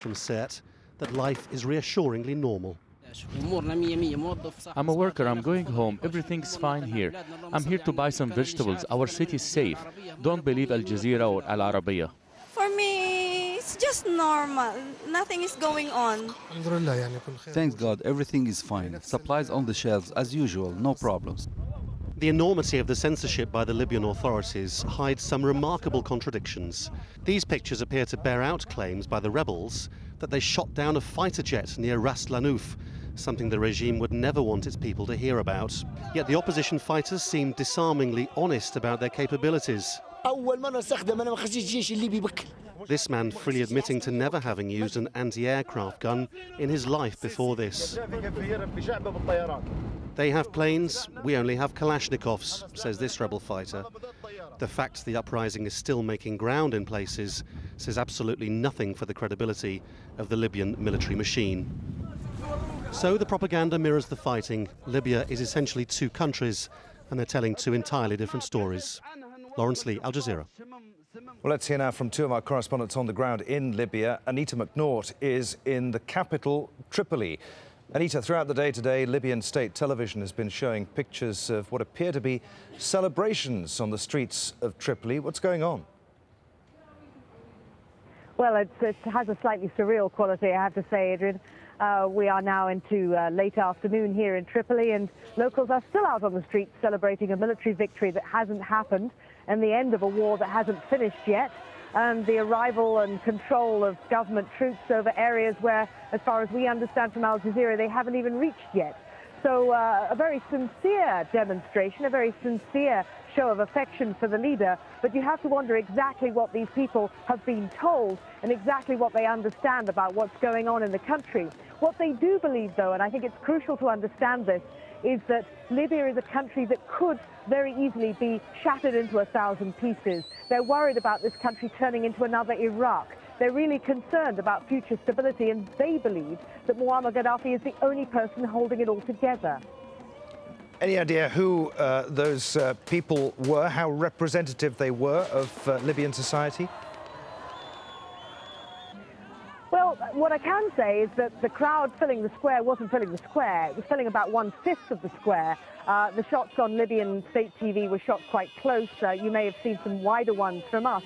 from Sirte that life is reassuringly normal. I'm a worker, I'm going home, everything's fine here. I'm here to buy some vegetables, our city is safe. Don't believe AlJazeera or AlArabiya. For me, it's just normal. Nothing is going on. Thanks God, everything is fine. Supplies on the shelves as usual, no problems. The enormity of the censorship by the Libyan authorities hides some remarkable contradictions. These pictures appear to bear out claims by the rebels that they shot down a fighter jet near Ras Lanouf, something the regime would never want its people to hear about. Yet the opposition fighters seem disarmingly honest about their capabilities. This man freely admitting to never having used an anti-aircraft gun in his life before this. They have planes, we only have Kalashnikovs, says this rebel fighter. The fact the uprising is still making ground in places says absolutely nothing for the credibility of the Libyan military machine. So the propaganda mirrors the fighting. Libya is essentially two countries, and they're telling two entirely different stories. Lawrence Lee, Al Jazeera. Well, let's hear now from two of our correspondents on the ground in Libya. Anita McNaught is in the capital, Tripoli. Anita, throughout the day today, Libyan state television has been showing pictures of what appear to be celebrations on the streets of Tripoli. What's going on? Well, it has a slightly surreal quality, I have to say, Adrian. We are now into late afternoon here in Tripoli, and locals are still out on the streets celebrating a military victory that hasn't happened and the end of a war that hasn't finished yet, and the arrival and control of government troops over areas where, as far as we understand from Al Jazeera, they haven't even reached yet. So a very sincere demonstration, a very sincere show of affection for the leader, but you have to wonder exactly what these people have been told and exactly what they understand about what's going on in the country. What they do believe, though, and I think it's crucial to understand this, is that Libya is a country that could very easily be shattered into 1,000 pieces. They're worried about this country turning into another Iraq. They're really concerned about future stability, and they believe that Muammar Gaddafi is the only person holding it all together. Any idea who those people were, how representative they were of Libyan society? Well, what I can say is that the crowd filling the square wasn't filling the square. It was filling about 1/5 of the square. The shots on Libyan state TV were shot quite close. You may have seen some wider ones from us.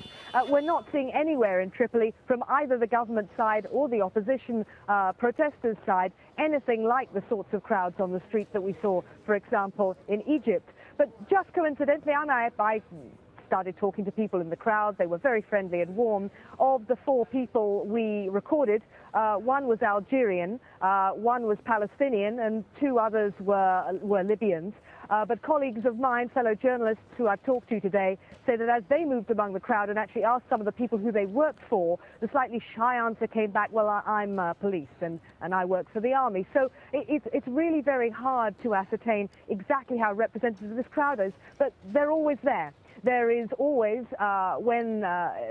We're not seeing anywhere in Tripoli, from either the government side or the opposition protesters' side, anything like the sorts of crowds on the street that we saw, for example, in Egypt. But just coincidentally, I started talking to people in the crowd. They were very friendly and warm. Of the 4 people we recorded, one was Algerian, one was Palestinian, and 2 others were Libyans. But colleagues of mine, fellow journalists who I've talked to today, say that as they moved among the crowd and actually asked some of the people who they worked for, the slightly shy answer came back, well, I'm police and I work for the army. So it's really very hard to ascertain exactly how representative this crowd is, but they're always there. There is always, when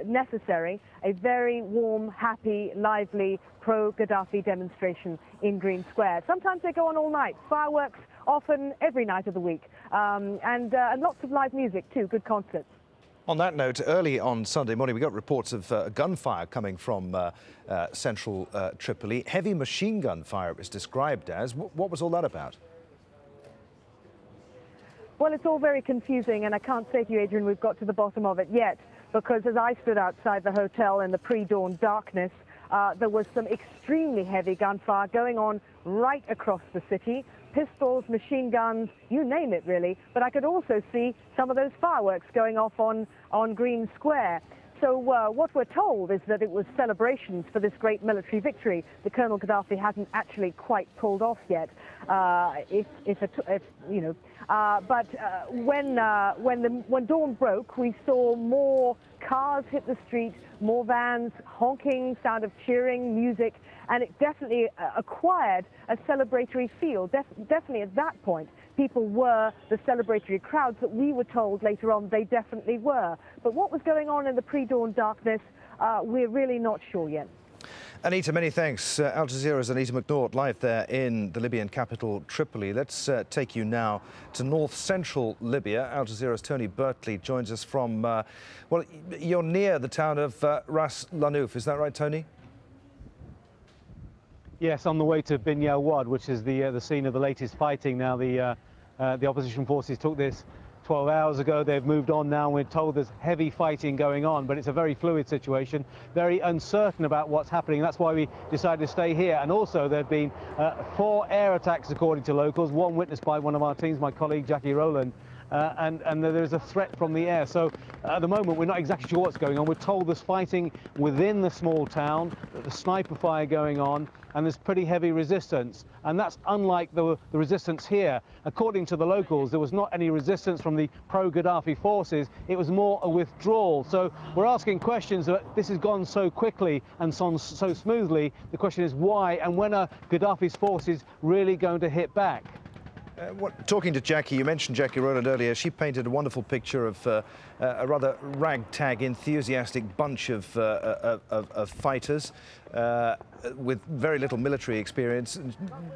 necessary, a very warm, happy, lively pro-Gaddafi demonstration in Green Square. Sometimes they go on all night. Fireworks, often every night of the week. And lots of live music, too, good concerts. On that note, early on Sunday morning, we got reports of gunfire coming from central Tripoli. Heavy machine gun fire, it was described as. What was all that about? Well, it's all very confusing, and I can't say to you, Adrian, we've got to the bottom of it yet, because as I stood outside the hotel in the pre-dawn darkness, there was some extremely heavy gunfire going on right across the city. Pistols, machine guns, you name it, really. But I could also see some of those fireworks going off on Green Square. So what we're told is that it was celebrations for this great military victory that Colonel Gaddafi hasn't actually quite pulled off yet. When dawn broke, we saw more cars hit the street, more vans, honking, sound of cheering, music, and it definitely acquired a celebratory feel. Definitely at that point, people were the celebratory crowds that we were told later on they definitely were. But what was going on in the pre-dawn darkness, we're really not sure yet. Anita, many thanks. Al Jazeera's Anita McNaught live there in the Libyan capital, Tripoli. Let's take you now to north-central Libya. Al Jazeera's Tony Bertley joins us from, well, you're near the town of Ras Lanouf. Is that right, Tony? Yes, on the way to Bin Yawad, which is the scene of the latest fighting. Now the opposition forces took this 12 hours ago. They've moved on now. We're told there's heavy fighting going on, but it's a very fluid situation, very uncertain about what's happening. That's why we decided to stay here. And also there have been 4 air attacks, according to locals, one witnessed by one of our teams, my colleague Jackie Rowland. And there's a threat from the air. So at the moment, we're not exactly sure what's going on. We're told there's fighting within the small town, the sniper fire going on, and there's pretty heavy resistance. And that's unlike the resistance here. According to the locals, there was not any resistance from the pro-Gaddafi forces. It was more a withdrawal. So we're asking questions that this has gone so quickly and so smoothly. The question is why, and when are Gaddafi's forces really going to hit back? Talking to Jackie, you mentioned Jackie Rowland earlier. She painted a wonderful picture of a rather ragtag, enthusiastic bunch of fighters with very little military experience,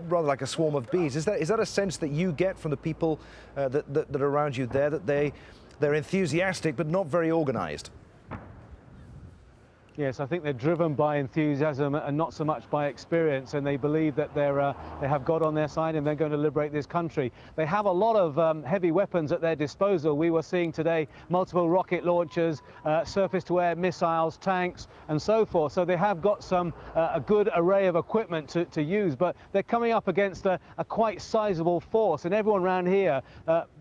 rather like a swarm of bees. Is that a sense that you get from the people that are around you there, that they're enthusiastic but not very organised? Yes, I think they're driven by enthusiasm and not so much by experience, and they believe that they have God on their side and they're going to liberate this country. They have a lot of heavy weapons at their disposal. We were seeing today multiple rocket launchers, surface-to-air missiles, tanks, and so forth. So they have got a good array of equipment to use, but they're coming up against a quite sizable force. And everyone around here,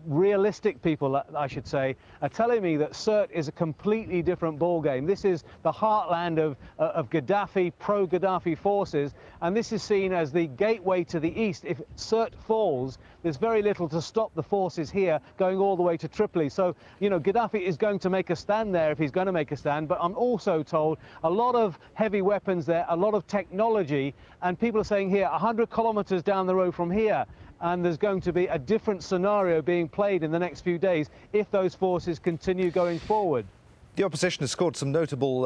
realistic people, I should say, are telling me that Sirte is a completely different ballgame. This is the heartland of Gaddafi, pro-Gaddafi forces, and this is seen as the gateway to the east. If Sirte falls, there's very little to stop the forces here going all the way to Tripoli. So, you know, Gaddafi is going to make a stand there if he's going to make a stand, but I'm also told a lot of heavy weapons there, a lot of technology, and people are saying here 100 kilometers down the road from here, and there's going to be a different scenario being played in the next few days if those forces continue going forward. The opposition has scored some notable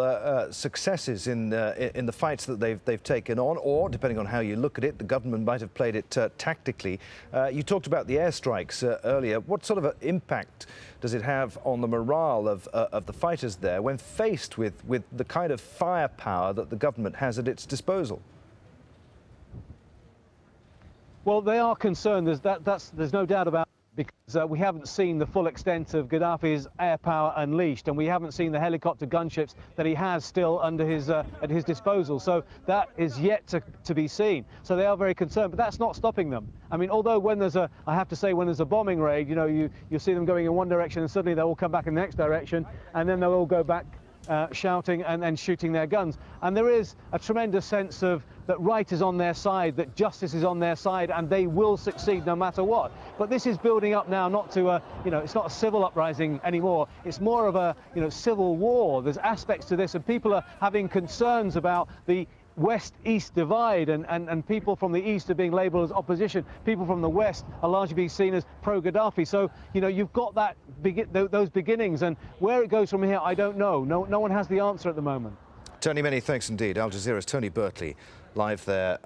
successes in the fights that they've taken on, or, depending on how you look at it, the government might have played it tactically. You talked about the airstrikes earlier. What sort of an impact does it have on the morale of the fighters there when faced with the kind of firepower that the government has at its disposal? Well, they are concerned. There's no doubt about it, because we haven't seen the full extent of Gaddafi's air power unleashed, and we haven't seen the helicopter gunships that he has still under his at his disposal. So that is yet to be seen. So they are very concerned, but that's not stopping them. I mean, although when there's I have to say, when there's a bombing raid, you know, you see them going in one direction and suddenly they'll all come back in the next direction, and then they'll all go back shouting and shooting their guns. And there is a tremendous sense of that right is on their side, that justice is on their side, and they will succeed no matter what. But this is building up now not to you know, it's not a civil uprising anymore. It's more of a, you know, civil war. There's aspects to this, and people are having concerns about the West-East divide, and people from the East are being labelled as opposition. People from the West are largely being seen as pro-Gaddafi. So, you know, you've got that those beginnings, and where it goes from here, I don't know. No one has the answer at the moment. Tony, many thanks indeed. Al Jazeera's Tony Birtley live there